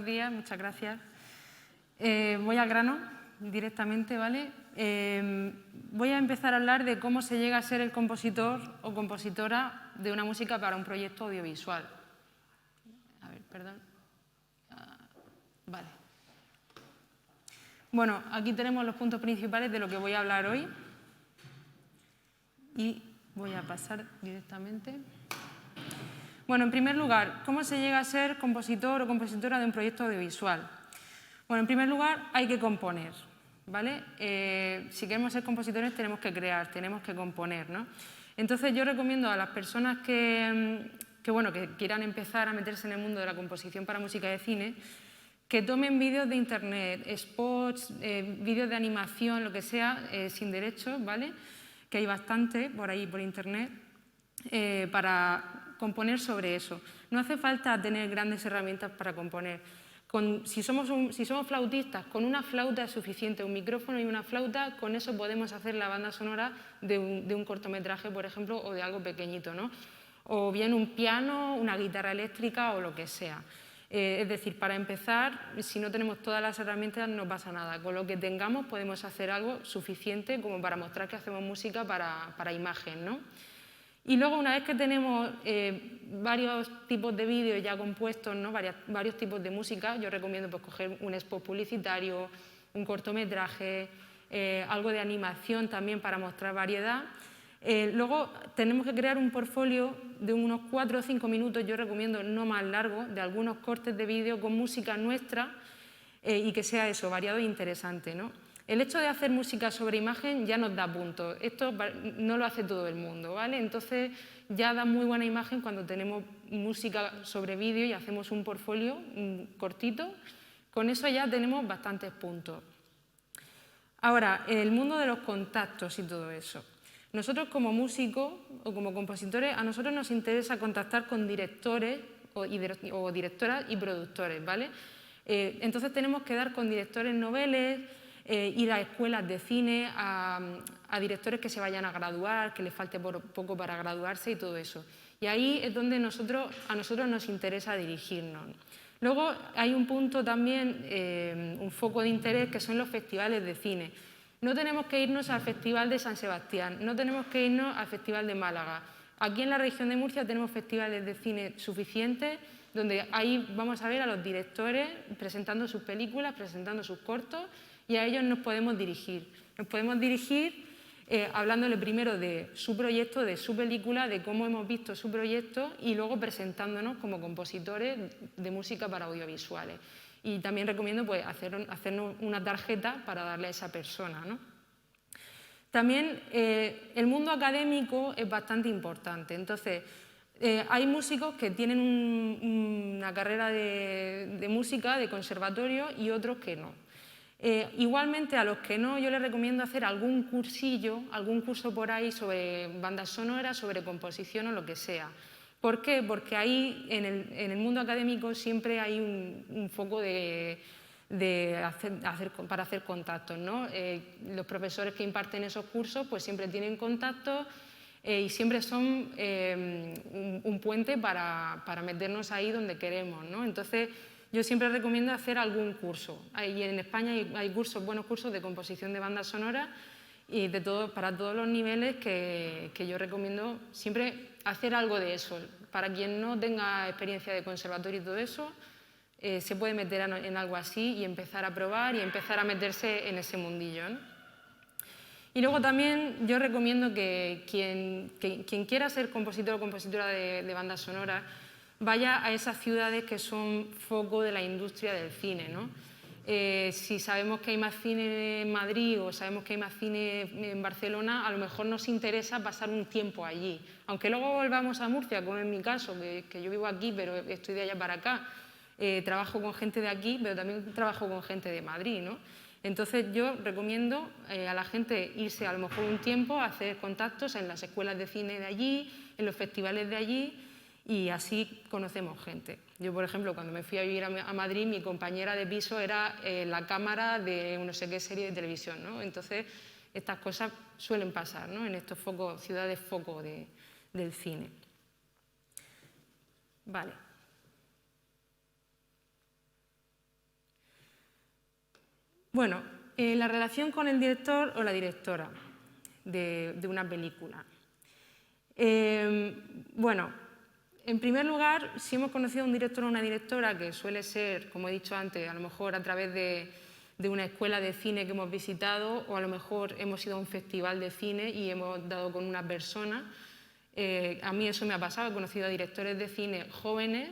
días, muchas gracias. Voy al grano directamente, ¿vale? Voy a empezar a hablar de cómo se llega a ser el compositor o compositora de una música para un proyecto audiovisual. A ver, perdón. Vale. Bueno, aquí tenemos los puntos principales de lo que voy a hablar hoy. Y voy a pasar directamente. Bueno, en primer lugar, ¿cómo se llega a ser compositor o compositora de un proyecto audiovisual? Bueno, en primer lugar, hay que componer, ¿vale? Si queremos ser compositores tenemos que crear, tenemos que componer, ¿no? Entonces yo recomiendo a las personas que quieran empezar a meterse en el mundo de la composición para música de cine, que tomen vídeos de internet, spots, vídeos de animación, lo que sea, sin derechos, ¿vale? Que hay bastante por ahí, por internet, para componer sobre eso. No hace falta tener grandes herramientas para componer. Si somos flautistas, con una flauta es suficiente, un micrófono y una flauta, con eso podemos hacer la banda sonora de un cortometraje, por ejemplo, o de algo pequeñito, ¿no? O bien un piano, una guitarra eléctrica o lo que sea. Es decir, para empezar, si no tenemos todas las herramientas no pasa nada. Con lo que tengamos podemos hacer algo suficiente como para mostrar que hacemos música para imagen, ¿no? Y luego, una vez que tenemos varios tipos de vídeos ya compuestos, ¿no? varios tipos de música, yo recomiendo pues, coger un spot publicitario, un cortometraje, algo de animación también para mostrar variedad. Luego tenemos que crear un portfolio de unos 4 o 5 minutos, yo recomiendo no más largo, de algunos cortes de vídeo con música nuestra y que sea eso, variado e interesante, ¿no? El hecho de hacer música sobre imagen ya nos da puntos. Esto no lo hace todo el mundo, ¿vale? Entonces ya da muy buena imagen cuando tenemos música sobre vídeo y hacemos un portfolio cortito. Con eso ya tenemos bastantes puntos. Ahora, el mundo de los contactos y todo eso. Nosotros como músicos o como compositores, a nosotros nos interesa contactar con directores o directoras y productores, ¿vale? Entonces tenemos que dar con directores noveles, ir a escuelas de cine, a directores que se vayan a graduar, que les falte poco para graduarse y todo eso. Y ahí es donde a nosotros nos interesa dirigirnos. Luego hay un punto también, un foco de interés, que son los festivales de cine. No tenemos que irnos al Festival de San Sebastián, no tenemos que irnos al Festival de Málaga. Aquí en la región de Murcia tenemos festivales de cine suficientes, donde ahí vamos a ver a los directores presentando sus películas, presentando sus cortos, y a ellos nos podemos dirigir. Nos podemos dirigir hablándole primero de su proyecto, de su película, de cómo hemos visto su proyecto y luego presentándonos como compositores de música para audiovisuales. Y también recomiendo pues, hacernos una tarjeta para darle a esa persona, ¿no? También el mundo académico es bastante importante. Entonces, hay músicos que tienen una carrera de música, de conservatorio, y otros que no. Igualmente a los que no, yo les recomiendo hacer algún cursillo, algún curso por ahí sobre bandas sonoras, sobre composición o lo que sea. ¿Por qué? Porque ahí en el mundo académico siempre hay un foco para hacer contactos, ¿no? Los profesores que imparten esos cursos pues siempre tienen contactos y siempre son un puente para meternos ahí donde queremos, ¿no? Entonces, yo siempre recomiendo hacer algún curso. Y en España hay buenos cursos de composición de bandas sonoras y para todos los niveles que yo recomiendo siempre hacer algo de eso. Para quien no tenga experiencia de conservatorio y todo eso, se puede meter en algo así y empezar a probar y empezar a meterse en ese mundillo, ¿no? Y luego también yo recomiendo que quien quiera ser compositor o compositora de bandas sonoras vaya a esas ciudades que son foco de la industria del cine, ¿no? Si sabemos que hay más cine en Madrid o sabemos que hay más cine en Barcelona, a lo mejor nos interesa pasar un tiempo allí. Aunque luego volvamos a Murcia, como en mi caso, que yo vivo aquí pero estoy de allá para acá, trabajo con gente de aquí pero también trabajo con gente de Madrid, ¿no? Entonces yo recomiendo a la gente irse a lo mejor un tiempo a hacer contactos en las escuelas de cine de allí, en los festivales de allí, y así conocemos gente. Yo, por ejemplo, cuando me fui a vivir a Madrid, mi compañera de piso era la cámara de no sé qué serie de televisión, ¿no? Entonces, estas cosas suelen pasar, ¿no? En estos ciudades foco del cine. Vale. Bueno, la relación con el director o la directora de una película. Bueno, en primer lugar, si hemos conocido a un director o una directora, que suele ser, como he dicho antes, a lo mejor a través de una escuela de cine que hemos visitado, o a lo mejor hemos ido a un festival de cine y hemos dado con una persona. A mí eso me ha pasado, he conocido a directores de cine jóvenes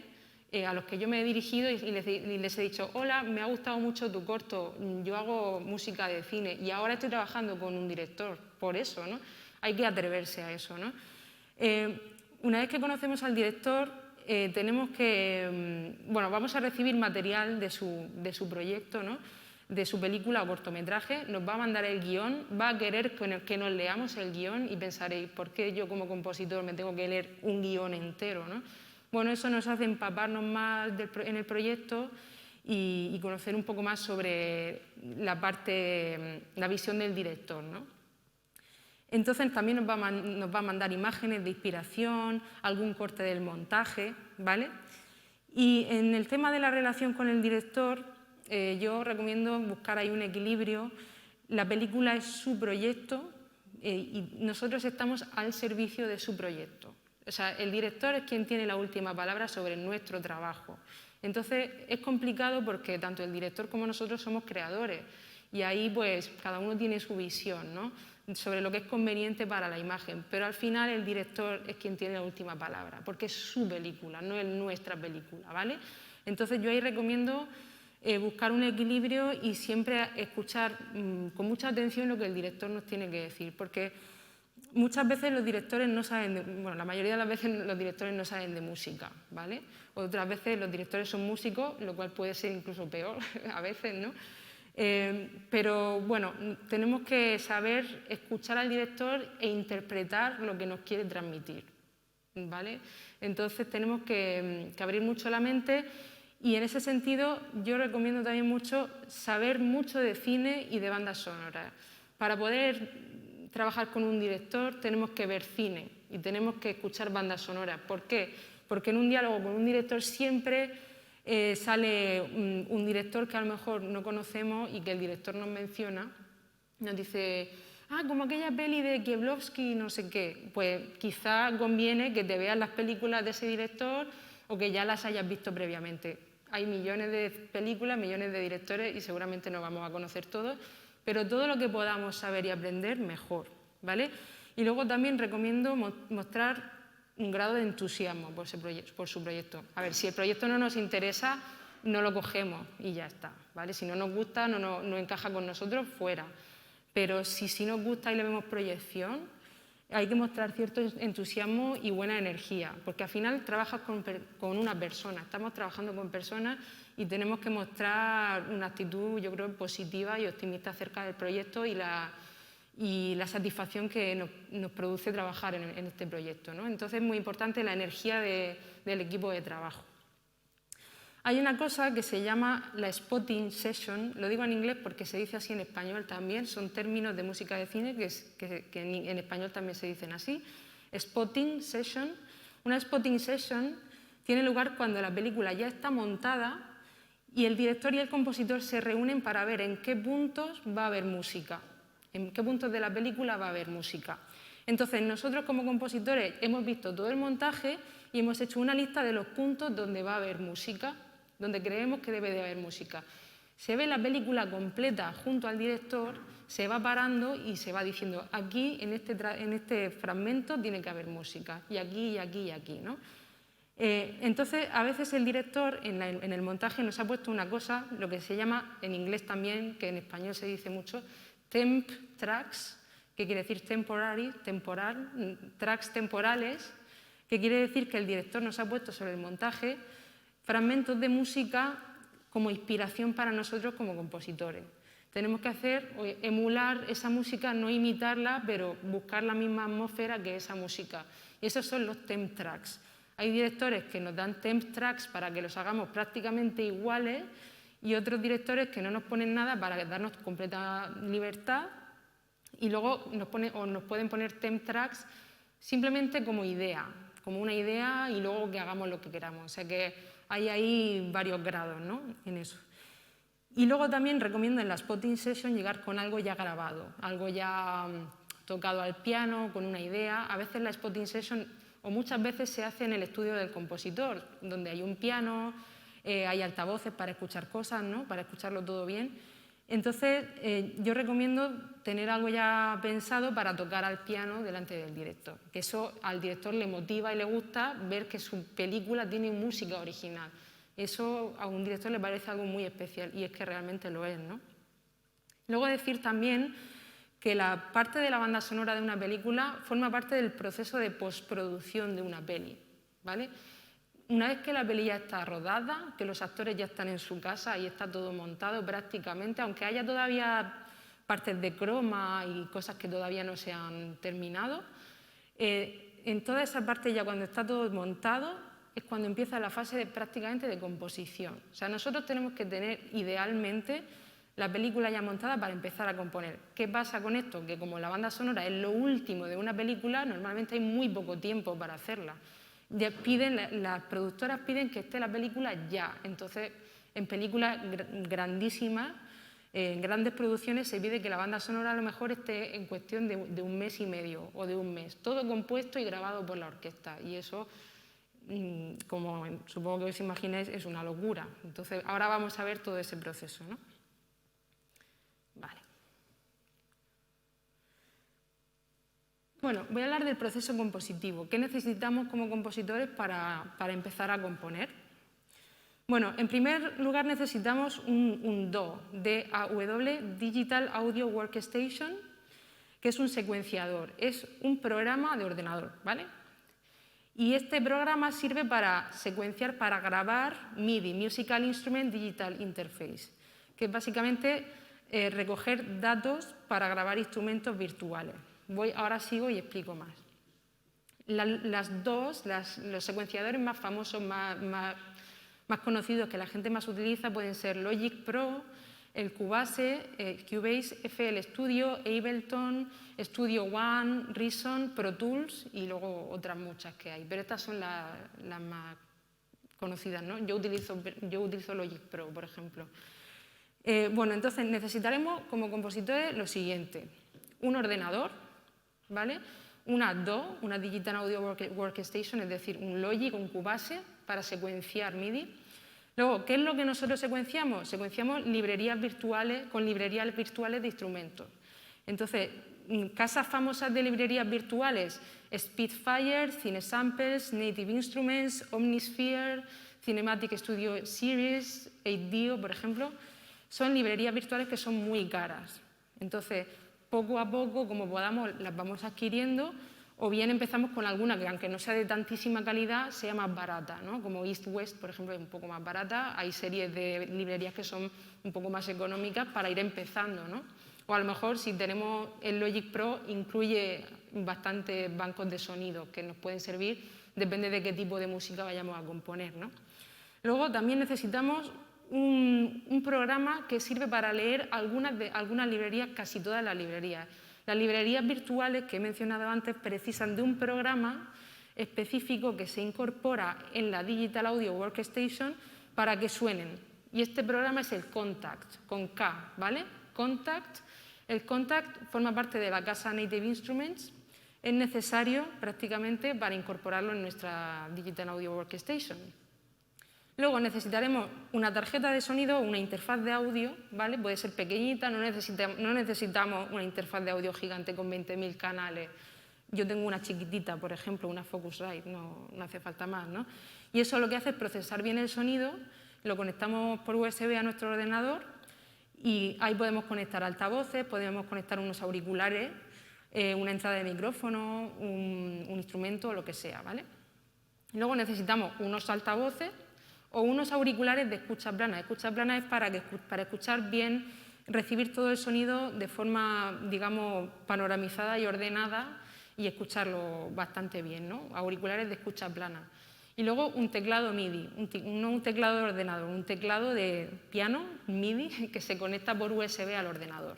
a los que yo me he dirigido y les he dicho: hola, me ha gustado mucho tu corto, yo hago música de cine y ahora estoy trabajando con un director, por eso, ¿no? Hay que atreverse a eso, ¿no? Una vez que conocemos al director, tenemos que, bueno, vamos a recibir material de su proyecto, ¿no? De su película o cortometraje, nos va a mandar el guión, va a querer que nos leamos el guión y pensaréis: ¿por qué yo como compositor me tengo que leer un guión entero, ¿no? Bueno, eso nos hace empaparnos más en el proyecto y conocer un poco más sobre la visión del director, ¿no? Entonces también nos va a mandar imágenes de inspiración, algún corte del montaje, ¿vale? Y en el tema de la relación con el director, yo recomiendo buscar ahí un equilibrio. La película es su proyecto y nosotros estamos al servicio de su proyecto. O sea, el director es quien tiene la última palabra sobre nuestro trabajo. Entonces es complicado porque tanto el director como nosotros somos creadores y ahí pues cada uno tiene su visión, ¿no? Sobre lo que es conveniente para la imagen, pero al final el director es quien tiene la última palabra, porque es su película, no es nuestra película, ¿vale? Entonces yo ahí recomiendo buscar un equilibrio y siempre escuchar con mucha atención lo que el director nos tiene que decir, porque muchas veces los directores no saben, bueno, la mayoría de las veces los directores no saben de música, ¿vale? Otras veces los directores son músicos, lo cual puede ser incluso peor a veces, ¿no? Pero bueno, tenemos que saber escuchar al director e interpretar lo que nos quiere transmitir, ¿vale? Entonces tenemos que abrir mucho la mente y en ese sentido yo recomiendo también mucho saber mucho de cine y de bandas sonoras. Para poder trabajar con un director tenemos que ver cine y tenemos que escuchar bandas sonoras. ¿Por qué? Porque en un diálogo con un director siempre sale un director que a lo mejor no conocemos y que el director nos menciona, nos dice: ah, como aquella peli de Kieslowski, no sé qué. Pues quizá conviene que te veas las películas de ese director o que ya las hayas visto previamente. Hay millones de películas, millones de directores y seguramente no vamos a conocer todos, pero todo lo que podamos saber y aprender, mejor, ¿vale? Y luego también recomiendo mostrar un grado de entusiasmo por su proyecto. A ver, si el proyecto no nos interesa, no lo cogemos y ya está, ¿vale? Si no nos gusta, no encaja con nosotros, fuera. Pero si nos gusta y le vemos proyección, hay que mostrar cierto entusiasmo y buena energía, porque al final trabajas con una persona, estamos trabajando con personas y tenemos que mostrar una actitud, yo creo, positiva y optimista acerca del proyecto y la satisfacción que nos produce trabajar en este proyecto, ¿no? Entonces es muy importante la energía del equipo de trabajo. Hay una cosa que se llama la spotting session, lo digo en inglés porque se dice así en español también, son términos de música de cine que en español también se dicen así. Spotting session. Una spotting session tiene lugar cuando la película ya está montada y el director y el compositor se reúnen para ver en qué puntos va a haber música, en qué puntos de la película va a haber música. Entonces nosotros como compositores hemos visto todo el montaje y hemos hecho una lista de los puntos donde va a haber música, donde creemos que debe de haber música. Se ve la película completa junto al director, se va parando y se va diciendo: aquí en este fragmento tiene que haber música, y aquí, y aquí, y aquí, ¿no? Entonces, a veces el director en el montaje nos ha puesto una cosa, lo que se llama en inglés también, que en español se dice mucho, temp tracks, que quiere decir temporary, temporal, tracks temporales, que quiere decir que el director nos ha puesto sobre el montaje fragmentos de música como inspiración para nosotros como compositores. Tenemos que emular esa música, no imitarla, pero buscar la misma atmósfera que esa música. Y esos son los temp tracks. Hay directores que nos dan temp tracks para que los hagamos prácticamente iguales y otros directores que no nos ponen nada para darnos completa libertad y luego nos pueden poner temp tracks simplemente como idea, como una idea y luego que hagamos lo que queramos. O sea que hay ahí varios grados, ¿no? En eso. Y luego también recomiendo en la spotting session llegar con algo ya grabado, algo ya tocado al piano, con una idea. A veces la spotting session, o muchas veces se hace en el estudio del compositor, donde hay un piano, hay altavoces para escuchar cosas, ¿no? Para escucharlo todo bien. Entonces, yo recomiendo tener algo ya pensado para tocar al piano delante del director, que eso al director le motiva y le gusta ver que su película tiene música original. Eso a un director le parece algo muy especial y es que realmente lo es, ¿no? Luego decir también que la parte de la banda sonora de una película forma parte del proceso de postproducción de una peli, ¿vale? Una vez que la peli ya está rodada, que los actores ya están en su casa y está todo montado prácticamente, aunque haya todavía partes de croma y cosas que todavía no se han terminado, en toda esa parte ya cuando está todo montado es cuando empieza la fase prácticamente de composición. O sea, nosotros tenemos que tener idealmente la película ya montada para empezar a componer. ¿Qué pasa con esto? Que como la banda sonora es lo último de una película, normalmente hay muy poco tiempo para hacerla. Ya las productoras piden que esté la película ya. Entonces, en películas grandísimas, en grandes producciones, se pide que la banda sonora a lo mejor esté en cuestión de un mes y medio o de un mes. Todo compuesto y grabado por la orquesta. Y eso, como supongo que os imagináis, es una locura. Entonces, ahora vamos a ver todo ese proceso, ¿no? Vale. Bueno, voy a hablar del proceso compositivo. ¿Qué necesitamos como compositores para empezar a componer? Bueno, en primer lugar necesitamos un DAW, D-A-W, Digital Audio Workstation, que es un secuenciador, es un programa de ordenador, ¿vale? Y este programa sirve para secuenciar, para grabar MIDI, Musical Instrument Digital Interface, que es básicamente recoger datos para grabar instrumentos virtuales. Ahora sigo y explico más. Los secuenciadores más famosos, más conocidos que la gente más utiliza pueden ser Logic Pro, el Cubase, Cubase, FL Studio, Ableton, Studio One, Reason, Pro Tools y luego otras muchas que hay. Pero estas son las más conocidas, ¿no? Yo utilizo Logic Pro, por ejemplo. Bueno, entonces necesitaremos como compositores lo siguiente: un ordenador, ¿vale? Una DAW, una Digital Audio Workstation, es decir, un Logic, un Cubase para secuenciar MIDI. Luego, ¿qué es lo que nosotros secuenciamos? Secuenciamos librerías virtuales con librerías virtuales de instrumentos. Entonces, casas famosas de librerías virtuales: Spitfire, Cinesamples, Native Instruments, Omnisphere, Cinematic Studio Series, 8Dio, por ejemplo. Son librerías virtuales que son muy caras. Entonces, poco a poco, como podamos, las vamos adquiriendo, o bien empezamos con alguna que, aunque no sea de tantísima calidad, sea más barata, ¿no? Como East West, por ejemplo, es un poco más barata. Hay series de librerías que son un poco más económicas para ir empezando, ¿no? O a lo mejor, si tenemos el Logic Pro, incluye bastantes bancos de sonido que nos pueden servir, depende de qué tipo de música vayamos a componer, ¿no? Luego también necesitamos un programa que sirve para leer algunas librerías, casi todas las librerías. Las librerías virtuales que he mencionado antes precisan de un programa específico que se incorpora en la Digital Audio Workstation para que suenen. Y este programa es el Kontakt, con K, ¿vale? Kontakt. El Kontakt forma parte de la casa Native Instruments. Es necesario prácticamente para incorporarlo en nuestra Digital Audio Workstation. Luego necesitaremos una tarjeta de sonido, una interfaz de audio, ¿vale? Puede ser pequeñita, no necesitamos una interfaz de audio gigante con 20.000 canales. Yo tengo una chiquitita, por ejemplo, una Focusrite, no hace falta más, ¿no? Y eso lo que hace es procesar bien el sonido, lo conectamos por USB a nuestro ordenador y ahí podemos conectar altavoces, podemos conectar unos auriculares, una entrada de micrófono, un instrumento, lo que sea, ¿vale? Luego necesitamos unos altavoces o unos auriculares de escucha plana. Escucha plana es para escuchar bien, recibir todo el sonido de forma, digamos, panoramizada y ordenada y escucharlo bastante bien, ¿no? Auriculares de escucha plana. Y luego un teclado MIDI, no un teclado de ordenador, un teclado de piano MIDI que se conecta por USB al ordenador.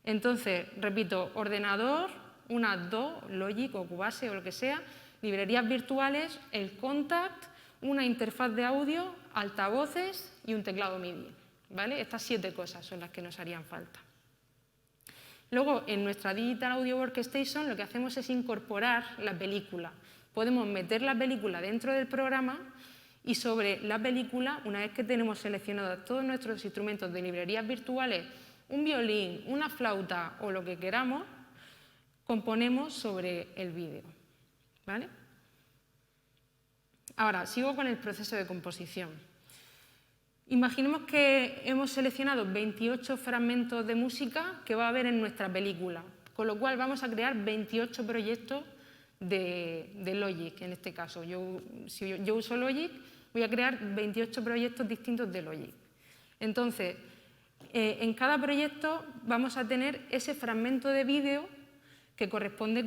Entonces, repito, ordenador, una DAW, Logic o Cubase o lo que sea, librerías virtuales, el Kontakt, una interfaz de audio, altavoces y un teclado MIDI. ¿vale? Estas 7 cosas son las que nos harían falta. Luego, en nuestra Digital Audio Workstation lo que hacemos es incorporar la película. Podemos meter la película dentro del programa y sobre la película, una vez que tenemos seleccionados todos nuestros instrumentos de librerías virtuales, un violín, una flauta o lo que queramos, componemos sobre el vídeo, ¿vale? Ahora, sigo con el proceso de composición. Imaginemos que hemos seleccionado 28 fragmentos de música que va a haber en nuestra película, con lo cual vamos a crear 28 proyectos de Logic, en este caso. Si yo uso Logic, voy a crear 28 proyectos distintos de Logic. Entonces, en cada proyecto vamos a tener ese fragmento de vídeo que corresponde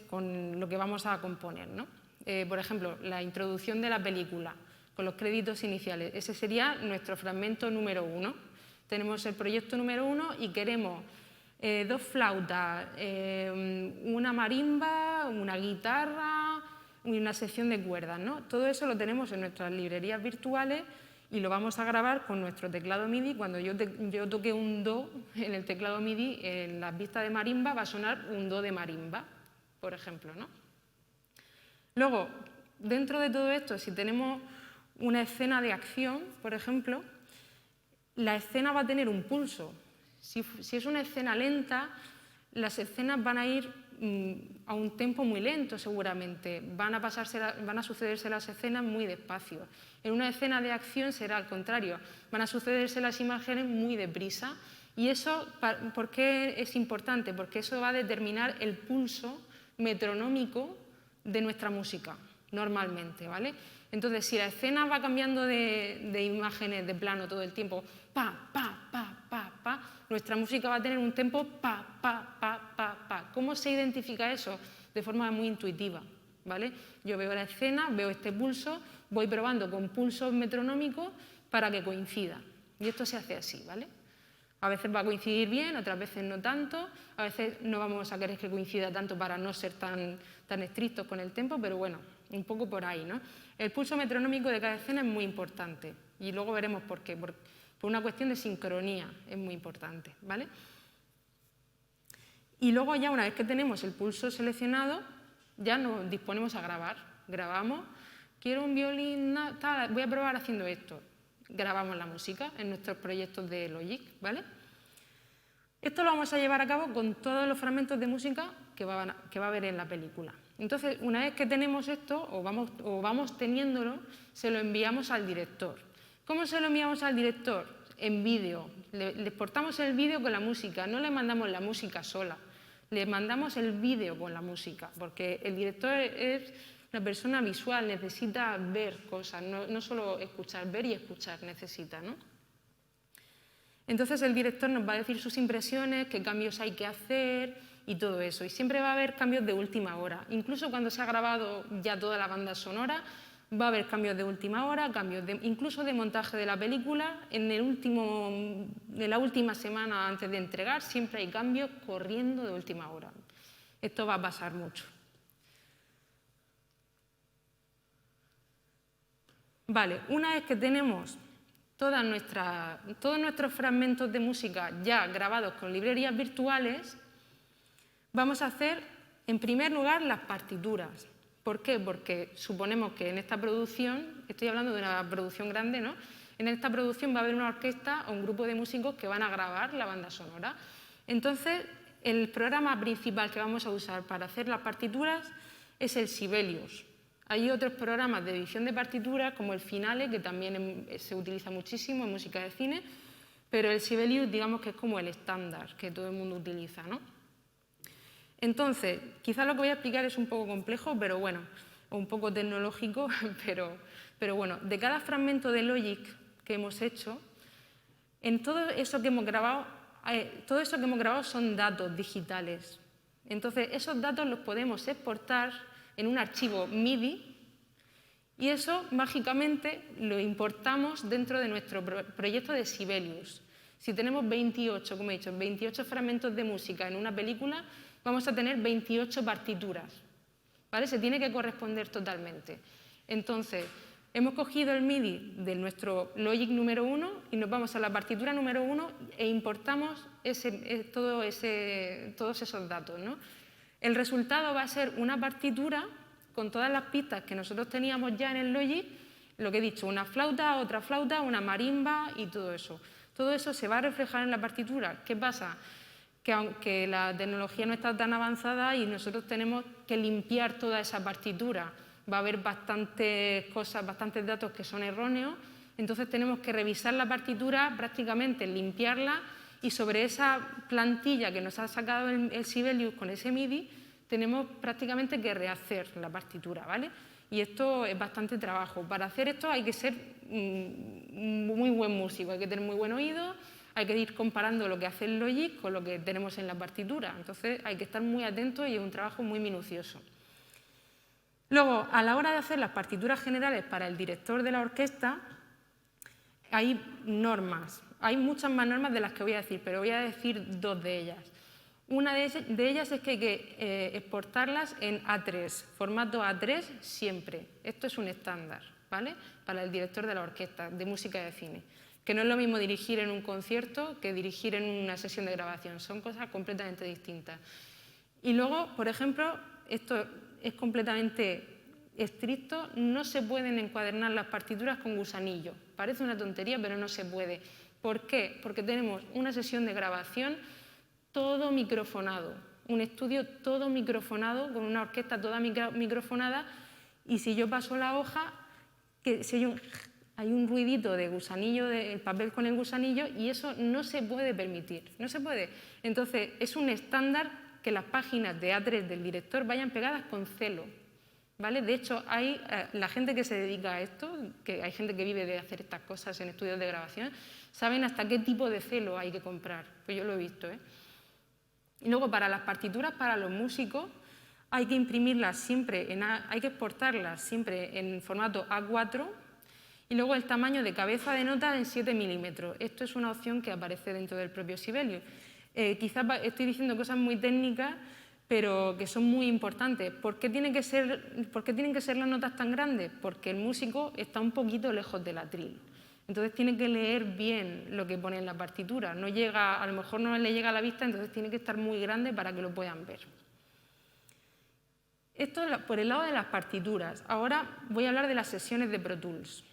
con lo que vamos a componer, ¿no? Por ejemplo, la introducción de la película, con los créditos iniciales. Ese sería nuestro fragmento número 1. Tenemos el proyecto número 1 y queremos 2 flautas, una marimba, una guitarra y una sección de cuerdas, ¿no? Todo eso lo tenemos en nuestras librerías virtuales y lo vamos a grabar con nuestro teclado MIDI. Cuando yo toque un Do en el teclado MIDI, en la pista de marimba va a sonar un Do de marimba, por ejemplo, ¿no? Luego, dentro de todo esto, si tenemos una escena de acción, por ejemplo, la escena va a tener un pulso. Si es una escena lenta, las escenas van a ir a un tempo muy lento seguramente, van a sucederse las escenas muy despacio. En una escena de acción será al contrario, van a sucederse las imágenes muy deprisa. Y eso, ¿por qué es importante? Porque eso va a determinar el pulso metronómico de nuestra música, normalmente, ¿vale? Entonces, si la escena va cambiando de imágenes, de plano todo el tiempo, pa, pa, pa, pa, pa, nuestra música va a tener un tempo pa, pa, pa, pa, pa. ¿Cómo se identifica eso? De forma muy intuitiva, ¿vale? Yo veo la escena, veo este pulso, voy probando con pulsos metronómicos para que coincida. Y esto se hace así, ¿vale? A veces va a coincidir bien, otras veces no tanto, a veces no vamos a querer que coincida tanto para no ser tan estrictos con el tempo, pero bueno, un poco por ahí, ¿no? El pulso metronómico de cada escena es muy importante y luego veremos por qué. Por una cuestión de sincronía es muy importante, ¿vale? Y luego ya una vez que tenemos el pulso seleccionado, ya nos disponemos a grabar. Grabamos, quiero un violín, tal, voy a probar haciendo esto. Grabamos la música en nuestros proyectos de Logic, ¿vale? Esto lo vamos a llevar a cabo con todos los fragmentos de música que va a haber en la película. Entonces, una vez que tenemos esto, o vamos teniéndolo, se lo enviamos al director. ¿Cómo se lo enviamos al director? En vídeo. Le exportamos el vídeo con la música, no le mandamos la música sola, le mandamos el vídeo con la música, porque el director es una persona visual, necesita ver cosas, no solo escuchar, ver y escuchar necesita, ¿no? Entonces el director nos va a decir sus impresiones, qué cambios hay que hacer y todo eso. Y siempre va a haber cambios de última hora. Incluso cuando se ha grabado ya toda la banda sonora, va a haber cambios de última hora, incluso de montaje de la película. En la última semana antes de entregar siempre hay cambios corriendo de última hora. Esto va a pasar mucho. Vale, una vez que tenemos todos nuestros fragmentos de música ya grabados con librerías virtuales, vamos a hacer, en primer lugar, las partituras. ¿Por qué? Porque suponemos que en esta producción, estoy hablando de una producción grande, ¿no? En esta producción va a haber una orquesta o un grupo de músicos que van a grabar la banda sonora. Entonces, el programa principal que vamos a usar para hacer las partituras es el Sibelius. Hay otros programas de edición de partituras, como el Finale, que también se utiliza muchísimo en música de cine, pero el Sibelius, digamos que es como el estándar que todo el mundo utiliza, ¿no? Entonces, quizás lo que voy a explicar es un poco complejo, pero bueno, o un poco tecnológico, pero bueno, de cada fragmento de Logic que hemos hecho, en todo eso que hemos grabado son datos digitales. Entonces, esos datos los podemos exportar en un archivo MIDI y eso mágicamente lo importamos dentro de nuestro proyecto de Sibelius. Si tenemos 28, como he dicho, 28 fragmentos de música en una película, vamos a tener 28 partituras, ¿vale? Se tiene que corresponder totalmente. Entonces, hemos cogido el MIDI de nuestro Logic número 1 y nos vamos a la partitura número 1 e importamos todos esos datos, ¿no? El resultado va a ser una partitura con todas las pistas que nosotros teníamos ya en el Logic, lo que he dicho, una flauta, otra flauta, una marimba y todo eso. Todo eso se va a reflejar en la partitura. ¿Qué pasa? Que aunque la tecnología no está tan avanzada y nosotros tenemos que limpiar toda esa partitura, va a haber bastantes cosas, bastantes datos que son erróneos, entonces tenemos que revisar la partitura, prácticamente limpiarla y sobre esa plantilla que nos ha sacado el Sibelius con ese MIDI, tenemos prácticamente que rehacer la partitura, ¿vale? Y esto es bastante trabajo. Para hacer esto hay que ser muy buen músico, hay que tener muy buen oído, hay que ir comparando lo que hace el Logic con lo que tenemos en la partitura. Entonces hay que estar muy atentos y es un trabajo muy minucioso. Luego, a la hora de hacer las partituras generales para el director de la orquesta, hay normas. Hay muchas más normas de las que voy a decir, pero voy a decir dos de ellas. Una de ellas es que hay que exportarlas en A3, formato A3 siempre. Esto es un estándar, ¿vale? Para el director de la orquesta de música de cine. Que no es lo mismo dirigir en un concierto que dirigir en una sesión de grabación. Son cosas completamente distintas. Y luego, por ejemplo, esto es completamente estricto, no se pueden encuadernar las partituras con gusanillo. Parece una tontería, pero no se puede. ¿Por qué? Porque tenemos una sesión de grabación todo microfonado, un estudio todo microfonado, con una orquesta toda microfonada, y si yo paso la hoja, hay un ruidito de gusanillo, del papel con el gusanillo, y eso no se puede permitir, no se puede. Entonces, es un estándar que las páginas de A3 del director vayan pegadas con celo, ¿vale? De hecho, hay la gente que se dedica a esto, que hay gente que vive de hacer estas cosas en estudios de grabación, saben hasta qué tipo de celo hay que comprar, pues yo lo he visto, ¿eh? Y luego, para las partituras para los músicos, hay que imprimirlas siempre, hay que exportarlas siempre en formato A4 y luego el tamaño de cabeza de nota en 7 milímetros. Esto es una opción que aparece dentro del propio Sibelius. Quizás estoy diciendo cosas muy técnicas, pero que son muy importantes. ¿Por qué tienen que ser las notas tan grandes? Porque el músico está un poquito lejos del atril. Entonces tiene que leer bien lo que pone en la partitura. No llega, a lo mejor no le llega a la vista, entonces tiene que estar muy grande para que lo puedan ver. Esto es por el lado de las partituras. Ahora voy a hablar de las sesiones de Pro Tools.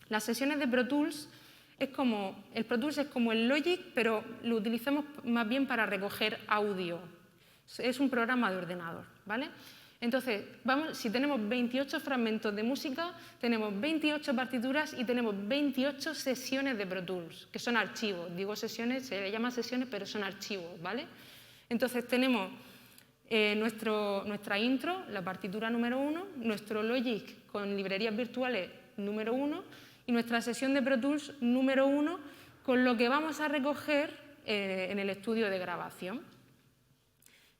Las sesiones de Pro Tools el Pro Tools es como el Logic, pero lo utilizamos más bien para recoger audio. Es un programa de ordenador, ¿vale? Entonces, si tenemos 28 fragmentos de música, tenemos 28 partituras y tenemos 28 sesiones de Pro Tools, que son archivos. Digo sesiones, se le llama sesiones, pero son archivos, ¿vale? Entonces, tenemos nuestra intro, la partitura número 1, nuestro Logic con librerías virtuales número 1 y nuestra sesión de Pro Tools número 1 con lo que vamos a recoger en el estudio de grabación.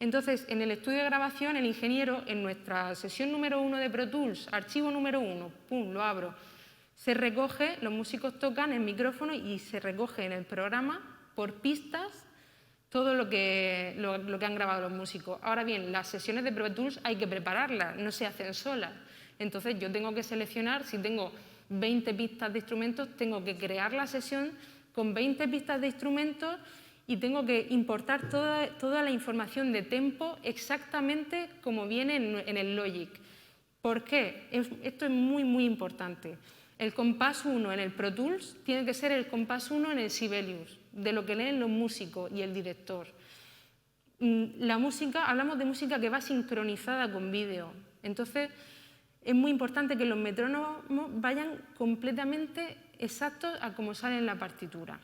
Entonces, en el estudio de grabación, el ingeniero, en nuestra sesión número 1 de Pro Tools, archivo número 1, pum, lo abro, se recoge, los músicos tocan el micrófono y se recoge en el programa por pistas todo lo que han grabado los músicos. Ahora bien, las sesiones de Pro Tools hay que prepararlas, no se hacen solas. Entonces, yo tengo que seleccionar, si tengo 20 pistas de instrumentos, tengo que crear la sesión con 20 pistas de instrumentos y tengo que importar toda la información de tempo exactamente como viene en el Logic. ¿Por qué? Esto es muy, muy importante. El compás 1 en el Pro Tools tiene que ser el compás 1 en el Sibelius, de lo que leen los músicos y el director. La música, hablamos de música que va sincronizada con vídeo. Entonces, es muy importante que los metrónomos vayan completamente exactos a como sale en la partitura.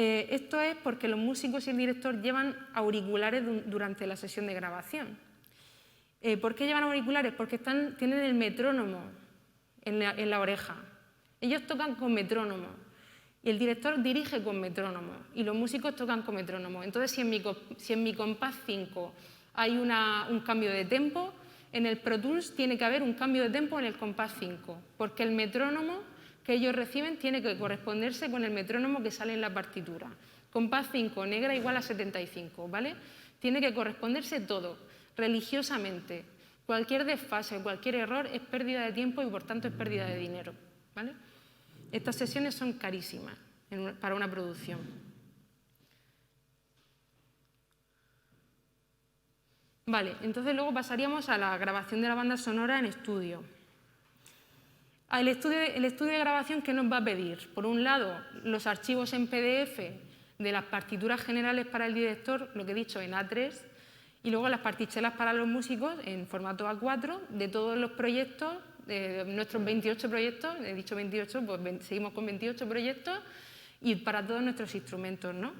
Esto es porque los músicos y el director llevan auriculares durante la sesión de grabación. ¿Por qué llevan auriculares? Porque tienen el metrónomo en la oreja. Ellos tocan con metrónomo y el director dirige con metrónomo y los músicos tocan con metrónomo. Entonces, si en mi compás 5 hay un cambio de tempo, en el Pro Tools tiene que haber un cambio de tempo en el compás 5, porque el metrónomo que ellos reciben tiene que corresponderse con el metrónomo que sale en la partitura. Compás 5, negra igual a 75, ¿vale? Tiene que corresponderse todo, religiosamente, Cualquier desfase, cualquier error es pérdida de tiempo y por tanto es pérdida de dinero, ¿vale? Estas sesiones son carísimas para una producción. Vale, entonces luego pasaríamos a la grabación de la banda sonora en estudio. El estudio de grabación, ¿qué nos va a pedir? Por un lado, los archivos en PDF de las partituras generales para el director, lo que he dicho, en A3, y luego las partichelas para los músicos en formato A4 de todos los proyectos, de nuestros 28 proyectos, he dicho 28, pues seguimos con 28 proyectos, y para todos nuestros instrumentos, ¿no?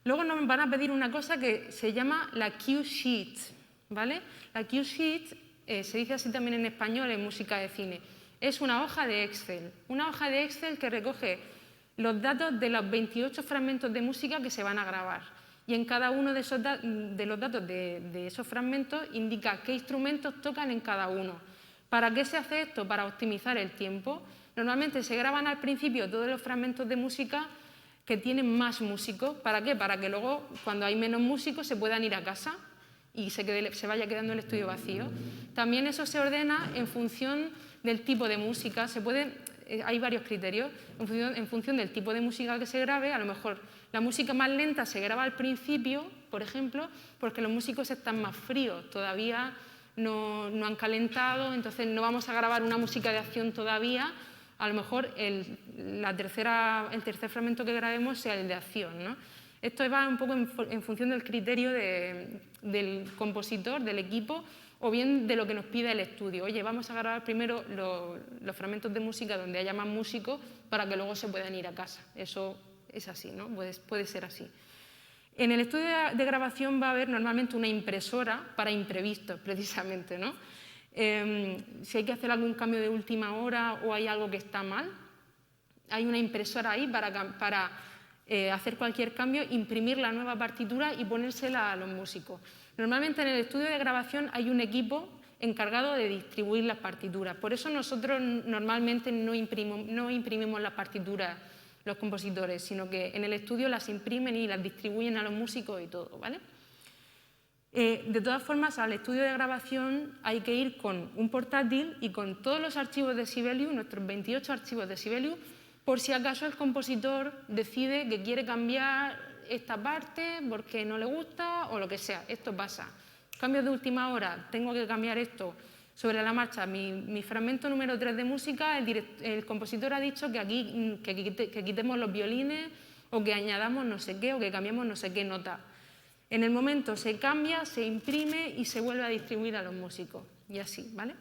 Luego nos van a pedir una cosa que se llama la cue sheet, ¿vale? La cue sheet, se dice así también en español en música de cine, es una hoja de Excel que recoge los datos de los 28 fragmentos de música que se van a grabar. Y en cada uno de los datos de esos fragmentos indica qué instrumentos tocan en cada uno. ¿Para qué se hace esto? Para optimizar el tiempo. Normalmente se graban al principio todos los fragmentos de música que tienen más músicos. ¿Para qué? Para que luego, cuando hay menos músicos, se puedan ir a casa y se vaya quedando el estudio vacío. También eso se ordena en función del tipo de música. Hay varios criterios. En función del tipo de música que se grabe, a lo mejor la música más lenta se graba al principio, por ejemplo, porque los músicos están más fríos, todavía no han calentado, entonces no vamos a grabar una música de acción todavía. A lo mejor el tercer fragmento que grabemos sea el de acción, ¿no? Esto va un poco en función del criterio del compositor, del equipo, o bien de lo que nos pide el estudio. Oye, vamos a grabar primero los fragmentos de música donde haya más músicos para que luego se puedan ir a casa. Eso es así, ¿no? Puede ser así. En el estudio de grabación va a haber normalmente una impresora para imprevistos, precisamente, ¿no? Si hay que hacer algún cambio de última hora o hay algo que está mal, hay una impresora ahí para hacer cualquier cambio, imprimir la nueva partitura y ponérsela a los músicos. Normalmente en el estudio de grabación hay un equipo encargado de distribuir las partituras. Por eso nosotros normalmente no imprimimos las partituras los compositores, sino que en el estudio las imprimen y las distribuyen a los músicos y todo, ¿vale? De todas formas, al estudio de grabación hay que ir con un portátil y con todos los archivos de Sibelius, nuestros 28 archivos de Sibelius, por si acaso el compositor decide que quiere cambiar esta parte porque no le gusta o lo que sea. Esto pasa. Cambios de última hora, tengo que cambiar esto sobre la marcha. Mi fragmento número 3 de música, el compositor ha dicho que aquí que quitemos los violines o que añadamos no sé qué o que cambiemos no sé qué nota. En el momento se cambia, se imprime y se vuelve a distribuir a los músicos. Y así, ¿vale?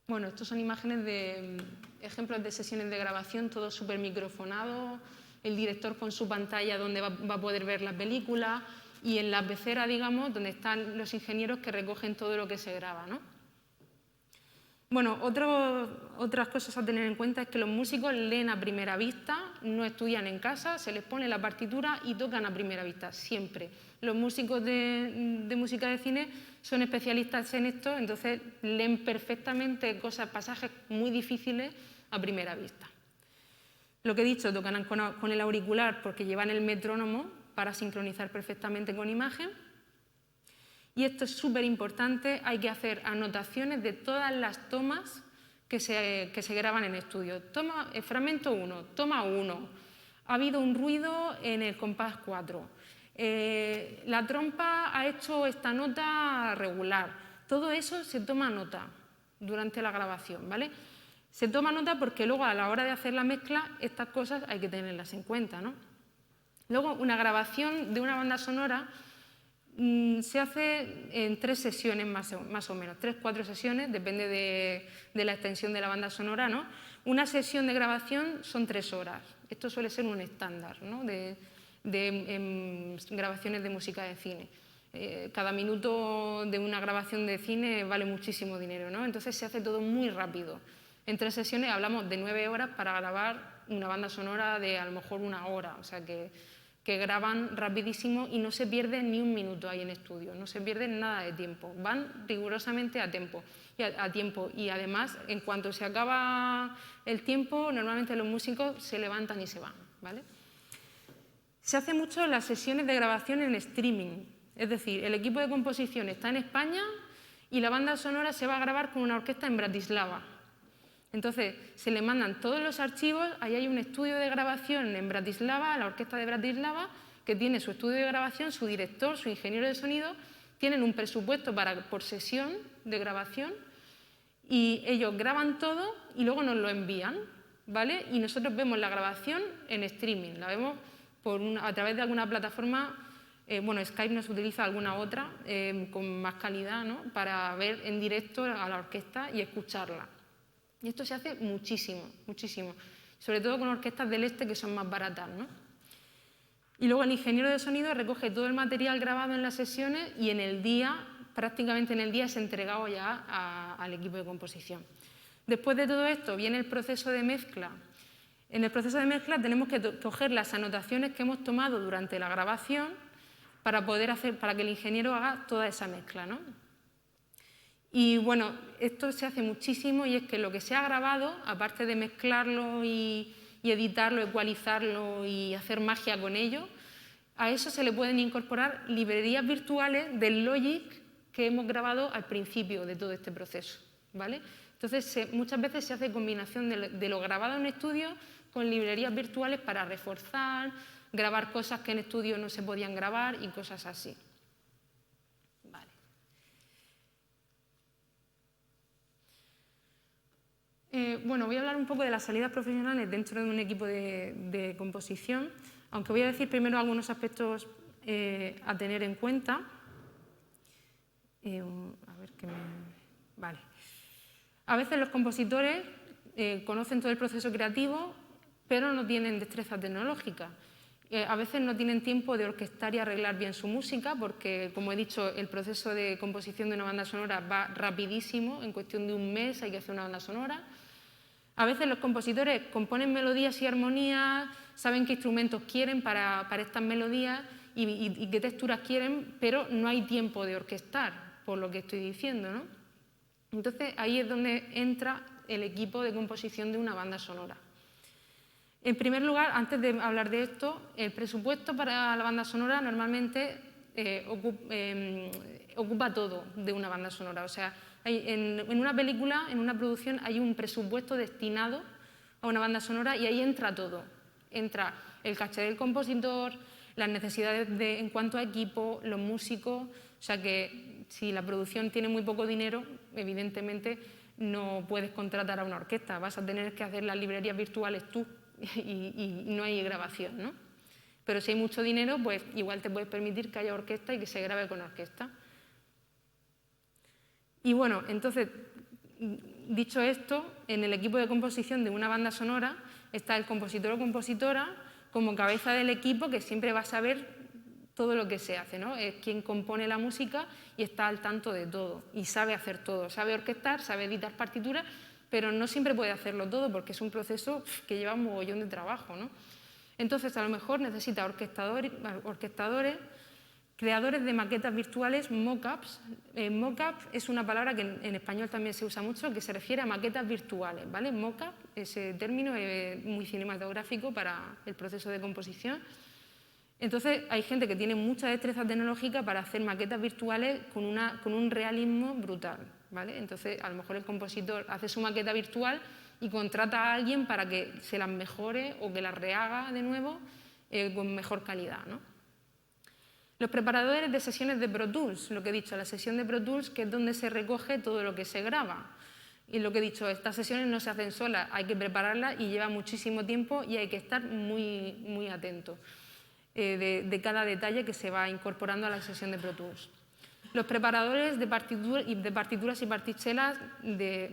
Bueno, estos son imágenes de ejemplos de sesiones de grabación, todo súper microfonado, el director con su pantalla donde va a poder ver la película y en la pecera, digamos, donde están los ingenieros que recogen todo lo que se graba, ¿no? Bueno, otras cosas a tener en cuenta es que los músicos leen a primera vista, no estudian en casa, se les pone la partitura y tocan a primera vista, siempre. Los músicos de música de cine son especialistas en esto, entonces leen perfectamente pasajes muy difíciles a primera vista. Lo que he dicho, tocan con el auricular porque llevan el metrónomo para sincronizar perfectamente con imagen. Y esto es súper importante, hay que hacer anotaciones de todas las tomas que se graban en estudio. Fragmento 1, toma 1, ha habido un ruido en el compás 4, la trompa ha hecho esta nota regular. Todo eso se toma nota durante la grabación, ¿vale? Se toma nota porque luego a la hora de hacer la mezcla estas cosas hay que tenerlas en cuenta, ¿no? Luego, una grabación de una banda sonora se hace en 3 sesiones más o menos, 3-4 sesiones, depende de la extensión de la banda sonora, ¿no? Una sesión de grabación son 3 horas. Esto suele ser un estándar, ¿no? de grabaciones de música de cine. Cada minuto de una grabación de cine vale muchísimo dinero, ¿no? Entonces se hace todo muy rápido. En 3 sesiones hablamos de 9 horas para grabar una banda sonora de a lo mejor 1 hora, o sea que graban rapidísimo y no se pierde ni un minuto ahí en estudio, no se pierde nada de tiempo, van rigurosamente a tiempo. Y además, en cuanto se acaba el tiempo, normalmente los músicos se levantan y se van, ¿vale? Se hace mucho las sesiones de grabación en streaming. Es decir, el equipo de composición está en España y la banda sonora se va a grabar con una orquesta en Bratislava. Entonces, se le mandan todos los archivos, ahí hay un estudio de grabación en Bratislava, la orquesta de Bratislava, que tiene su estudio de grabación, su director, su ingeniero de sonido, tienen un presupuesto por sesión de grabación y ellos graban todo y luego nos lo envían, ¿vale? Y nosotros vemos la grabación en streaming, la vemos a través de alguna plataforma, bueno, Skype no se utiliza, alguna otra, con más calidad, ¿no? Para ver en directo a la orquesta y escucharla. Y esto se hace muchísimo, muchísimo, sobre todo con orquestas del este que son más baratas, ¿no? Y luego el ingeniero de sonido recoge todo el material grabado en las sesiones y en el día, prácticamente en el día, es entregado ya al equipo de composición. Después de todo esto viene el proceso de mezcla. En el proceso de mezcla tenemos que coger las anotaciones que hemos tomado durante la grabación para que el ingeniero haga toda esa mezcla, ¿no? Y bueno, esto se hace muchísimo y es que lo que se ha grabado, aparte de mezclarlo y editarlo, ecualizarlo y hacer magia con ello, a eso se le pueden incorporar librerías virtuales del Logic que hemos grabado al principio de todo este proceso, ¿vale? Entonces, muchas veces se hace combinación de lo grabado en estudio con librerías virtuales para reforzar, grabar cosas que en estudio no se podían grabar y cosas así. Bueno, voy a hablar un poco de las salidas profesionales dentro de un equipo de composición, aunque voy a decir primero algunos aspectos a tener en cuenta. Vale. A veces los compositores conocen todo el proceso creativo, pero no tienen destreza tecnológica. A veces no tienen tiempo de orquestar y arreglar bien su música, porque, como he dicho, el proceso de composición de una banda sonora va rapidísimo, en cuestión de un mes hay que hacer una banda sonora. A veces los compositores componen melodías y armonías, saben qué instrumentos quieren para estas melodías y qué texturas quieren, pero no hay tiempo de orquestar, por lo que estoy diciendo, ¿no? Entonces, ahí es donde entra el equipo de composición de una banda sonora. En primer lugar, antes de hablar de esto, el presupuesto para la banda sonora normalmente ocupa todo de una banda sonora. O sea, en una película, en una producción, hay un presupuesto destinado a una banda sonora y ahí entra todo. Entra el caché del compositor, las necesidades en cuanto a equipo, los músicos. O sea que si la producción tiene muy poco dinero, evidentemente no puedes contratar a una orquesta, vas a tener que hacer las librerías virtuales tú y no hay grabación, ¿no? Pero si hay mucho dinero, pues igual te puedes permitir que haya orquesta y que se grabe con orquesta. Y bueno, entonces, dicho esto, en el equipo de composición de una banda sonora está el compositor o compositora como cabeza del equipo que siempre va a saber todo lo que se hace, ¿no? Es quien compone la música y está al tanto de todo y sabe hacer todo, sabe orquestar, sabe editar partituras, pero no siempre puede hacerlo todo porque es un proceso que lleva un mogollón de trabajo, ¿no? Entonces, a lo mejor necesita orquestadores, creadores de maquetas virtuales, mock-ups. Mock-up es una palabra que en español también se usa mucho, que se refiere a maquetas virtuales, ¿vale? Mock-up, ese término es muy cinematográfico para el proceso de composición. Entonces, hay gente que tiene mucha destreza tecnológica para hacer maquetas virtuales con un realismo brutal, ¿vale? Entonces, a lo mejor el compositor hace su maqueta virtual y contrata a alguien para que se las mejore o que las rehaga de nuevo con mejor calidad, ¿no? Los preparadores de sesiones de Pro Tools, lo que he dicho, la sesión de Pro Tools, que es donde se recoge todo lo que se graba. Y lo que he dicho, estas sesiones no se hacen solas, hay que prepararlas y lleva muchísimo tiempo y hay que estar muy, muy atento de cada detalle que se va incorporando a la sesión de Pro Tools. Los preparadores de partituras y partichelas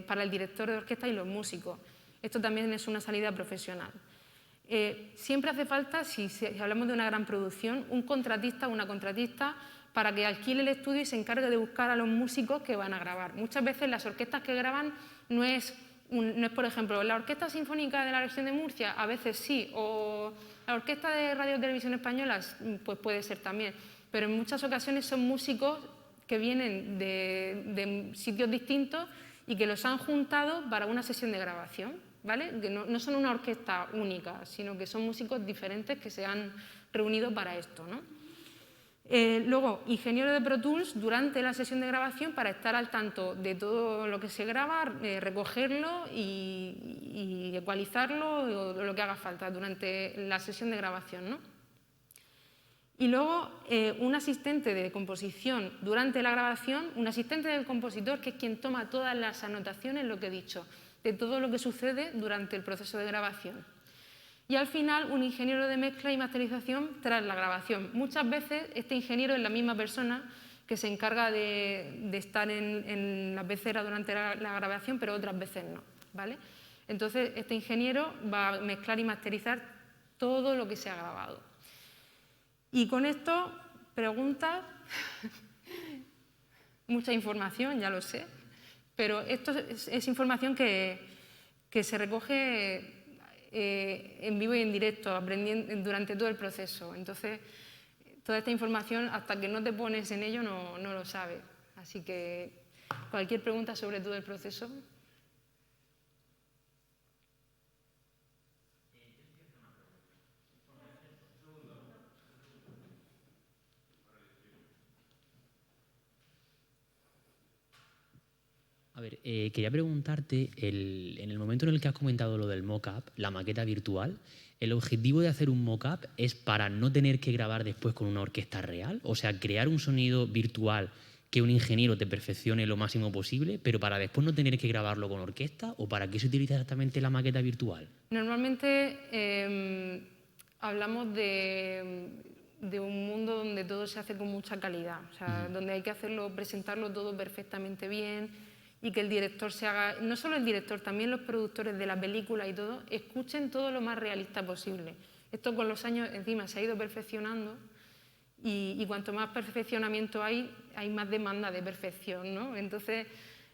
para el director de orquesta y los músicos. Esto también es una salida profesional. Siempre hace falta, si hablamos de una gran producción, un contratista o una contratista para que alquile el estudio y se encargue de buscar a los músicos que van a grabar. Muchas veces las orquestas que graban no es, por ejemplo, la Orquesta Sinfónica de la Región de Murcia, a veces sí, o la Orquesta de Radio y Televisión Españolas, pues puede ser también, pero en muchas ocasiones son músicos que vienen de sitios distintos y que los han juntado para una sesión de grabación, ¿vale? Que no son una orquesta única, sino que son músicos diferentes que se han reunido para esto, ¿no? Luego, ingeniero de Pro Tools durante la sesión de grabación para estar al tanto de todo lo que se graba, recogerlo y ecualizarlo o lo que haga falta durante la sesión de grabación, ¿no? Y luego, un asistente de composición durante la grabación, un asistente del compositor, que es quien toma todas las anotaciones, lo que he dicho, de todo lo que sucede durante el proceso de grabación. Y al final, un ingeniero de mezcla y masterización tras la grabación. Muchas veces este ingeniero es la misma persona que se encarga de estar en la pecera durante la grabación, pero otras veces no, ¿vale? Entonces, este ingeniero va a mezclar y masterizar todo lo que se ha grabado. Y con esto, preguntas, mucha información, ya lo sé, pero esto es información que se recoge en vivo y en directo, aprendiendo durante todo el proceso. Entonces, toda esta información, hasta que no te pones en ello, no lo sabes. Así que cualquier pregunta sobre todo el proceso. A ver, quería preguntarte, en el momento en el que has comentado lo del mock-up, la maqueta virtual, ¿el objetivo de hacer un mock-up es para no tener que grabar después con una orquesta real? O sea, crear un sonido virtual que un ingeniero te perfeccione lo máximo posible, pero para después no tener que grabarlo con orquesta, ¿o para qué se utiliza exactamente la maqueta virtual? Normalmente hablamos de un mundo donde todo se hace con mucha calidad, o sea, donde hay que presentarlo todo perfectamente bien y que el director se haga, no solo el director, también los productores de la película y todo, escuchen todo lo más realista posible. Esto con los años encima se ha ido perfeccionando y cuanto más perfeccionamiento hay más demanda de perfección, ¿no? Entonces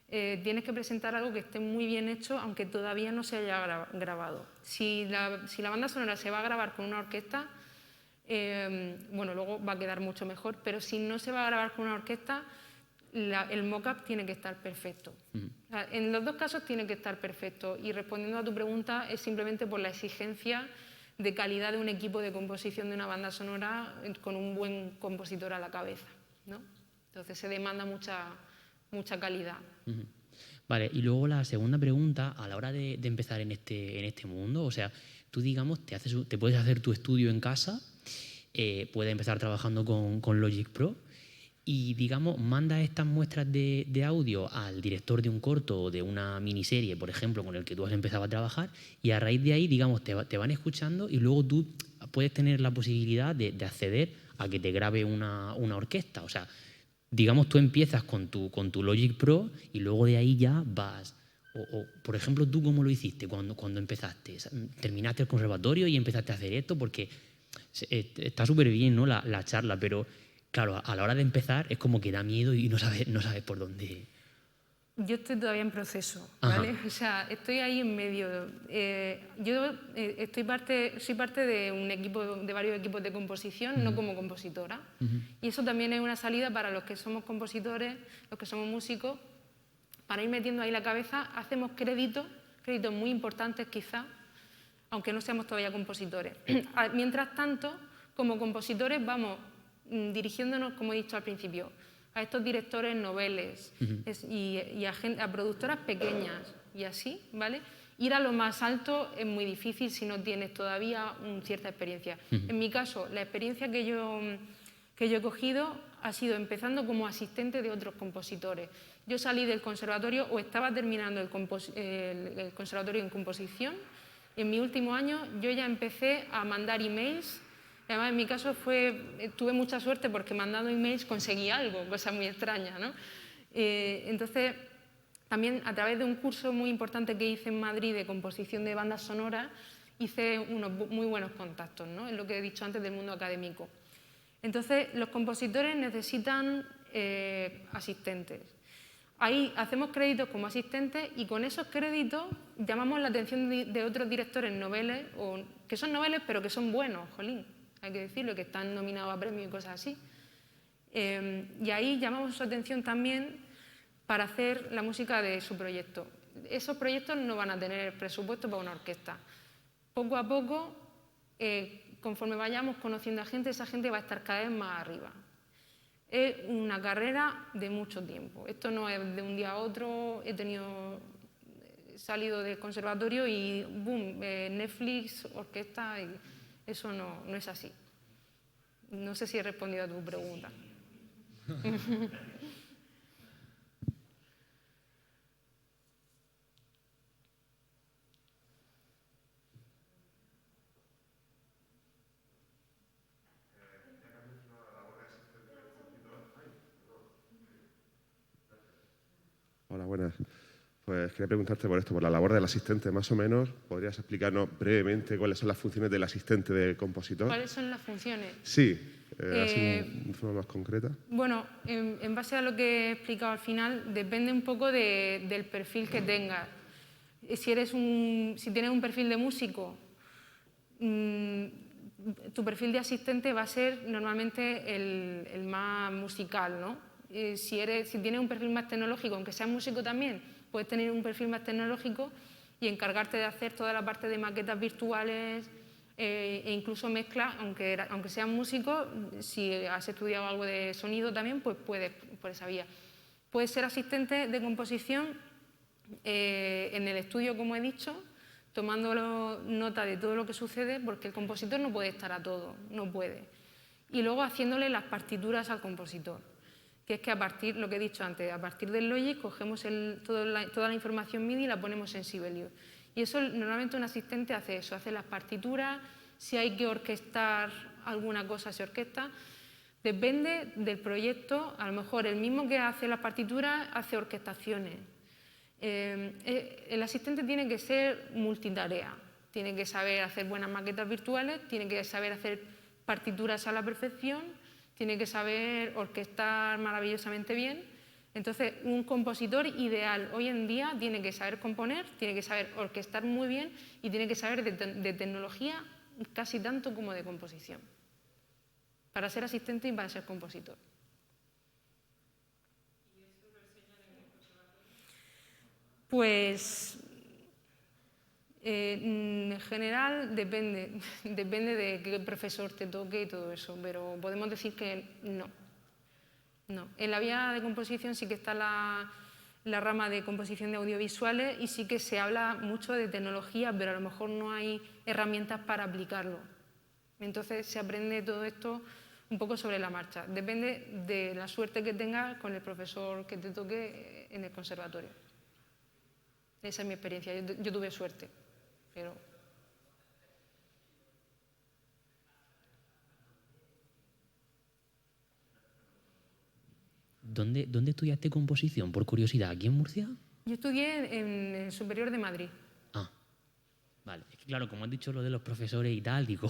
tienes que presentar algo que esté muy bien hecho, aunque todavía no se haya grabado. Si la banda sonora se va a grabar con una orquesta, bueno, luego va a quedar mucho mejor, pero si no se va a grabar con una orquesta, el mock-up tiene que estar perfecto. O sea, en los dos casos tiene que estar perfecto, y respondiendo a tu pregunta es simplemente por la exigencia de calidad de un equipo de composición de una banda sonora con un buen compositor a la cabeza, ¿no? Entonces se demanda mucha calidad. Vale, y luego la segunda pregunta, a la hora de empezar en este mundo, o sea, tú, digamos, te puedes hacer tu estudio en casa, puedes empezar trabajando con Logic Pro y, digamos, mandas estas muestras de audio al director de un corto o de una miniserie, por ejemplo, con el que tú has empezado a trabajar, y a raíz de ahí, digamos, te van escuchando y luego tú puedes tener la posibilidad de acceder a que te grabe una orquesta. O sea, digamos, tú empiezas con tu Logic Pro y luego de ahí ya vas. O, por ejemplo, ¿tú cómo lo hiciste cuando empezaste? ¿Terminaste el conservatorio y empezaste a hacer esto? Porque está súper bien, ¿no?, la charla, pero claro, a la hora de empezar es como que da miedo y no sabes por dónde. Yo estoy todavía en proceso, ¿vale? O sea, estoy ahí en medio. Yo soy parte de un equipo, de varios equipos de composición, no como compositora. Y eso también es una salida para los que somos compositores, los que somos músicos, para ir metiendo ahí la cabeza. Hacemos créditos muy importantes quizá, aunque no seamos todavía compositores. Mientras tanto, como compositores vamos dirigiéndonos, como he dicho al principio, a estos directores noveles y a productoras pequeñas y así, ¿vale? Ir a lo más alto es muy difícil si no tienes todavía cierta experiencia. En mi caso, la experiencia que yo he cogido ha sido empezando como asistente de otros compositores. Yo salí del conservatorio o estaba terminando el conservatorio en composición. En mi último año yo ya empecé a mandar emails. Además, en mi caso tuve mucha suerte porque mandando emails conseguí algo, cosa muy extraña, ¿no? Entonces, también a través de un curso muy importante que hice en Madrid de composición de bandas sonoras, hice unos muy buenos contactos, ¿no? Es lo que he dicho antes del mundo académico. Entonces, los compositores necesitan asistentes. Ahí hacemos créditos como asistentes y con esos créditos llamamos la atención de otros directores noveles, que son noveles pero que son buenos, jolín, hay que decirlo, que están nominados a premios y cosas así. Y ahí llamamos su atención también para hacer la música de su proyecto. Esos proyectos no van a tener presupuesto para una orquesta. Poco a poco, conforme vayamos conociendo a gente, esa gente va a estar cada vez más arriba. Es una carrera de mucho tiempo. Esto no es de un día a otro, he salido del conservatorio y boom, Netflix, orquesta, y eso no es así. No sé si he respondido a tu pregunta. Hola, buenas. Pues quería preguntarte por esto, por la labor del asistente, más o menos. ¿Podrías explicarnos brevemente cuáles son las funciones del asistente de compositor? ¿Cuáles son las funciones? Sí, así de forma más concreta. Bueno, en base a lo que he explicado al final, depende un poco del perfil que tengas. Si tienes un perfil de músico, tu perfil de asistente va a ser normalmente el más musical, ¿no? Si tienes un perfil más tecnológico, aunque seas músico también, puedes tener un perfil más tecnológico y encargarte de hacer toda la parte de maquetas virtuales e incluso mezclas, aunque seas músico, si has estudiado algo de sonido también, pues puedes por esa vía. Puedes ser asistente de composición en el estudio, como he dicho, tomando nota de todo lo que sucede, porque el compositor no puede estar a todo, no puede. Y luego haciéndole las partituras al compositor, que es que lo que he dicho antes, a partir del Logic cogemos toda la información MIDI y la ponemos en Sibelius. Y eso normalmente un asistente hace eso, hace las partituras, si hay que orquestar alguna cosa se orquesta. Depende del proyecto, a lo mejor el mismo que hace las partituras hace orquestaciones. El asistente tiene que ser multitarea, tiene que saber hacer buenas maquetas virtuales, tiene que saber hacer partituras a la perfección, tiene que saber orquestar maravillosamente bien. Entonces, un compositor ideal hoy en día tiene que saber componer, tiene que saber orquestar muy bien y tiene que saber de tecnología casi tanto como de composición, para ser asistente y para ser compositor. Pues en general depende de qué profesor te toque y todo eso, pero podemos decir que no. En la vía de composición sí que está la rama de composición de audiovisuales y sí que se habla mucho de tecnología, pero a lo mejor no hay herramientas para aplicarlo. Entonces se aprende todo esto un poco sobre la marcha. Depende de la suerte que tengas con el profesor que te toque en el conservatorio. Esa es mi experiencia. Yo tuve suerte, pero... ¿Dónde estudiaste composición? Por curiosidad, ¿aquí en Murcia? Yo estudié en el Superior de Madrid. Ah, vale. Es que claro, como has dicho lo de los profesores y tal, digo,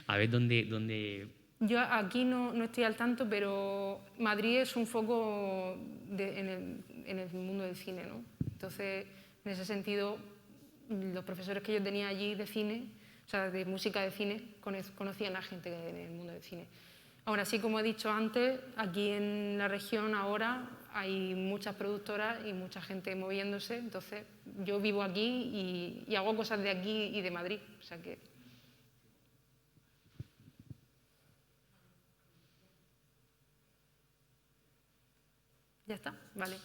a ver dónde... Yo aquí no estoy al tanto, pero Madrid es un foco en el mundo del cine, ¿no? Entonces, en ese sentido, los profesores que yo tenía allí de cine, o sea, de música de cine, conocían a gente en el mundo del cine. Ahora sí, como he dicho antes, aquí en la región ahora hay muchas productoras y mucha gente moviéndose, entonces yo vivo aquí y hago cosas de aquí y de Madrid, o sea que... Ya está, vale.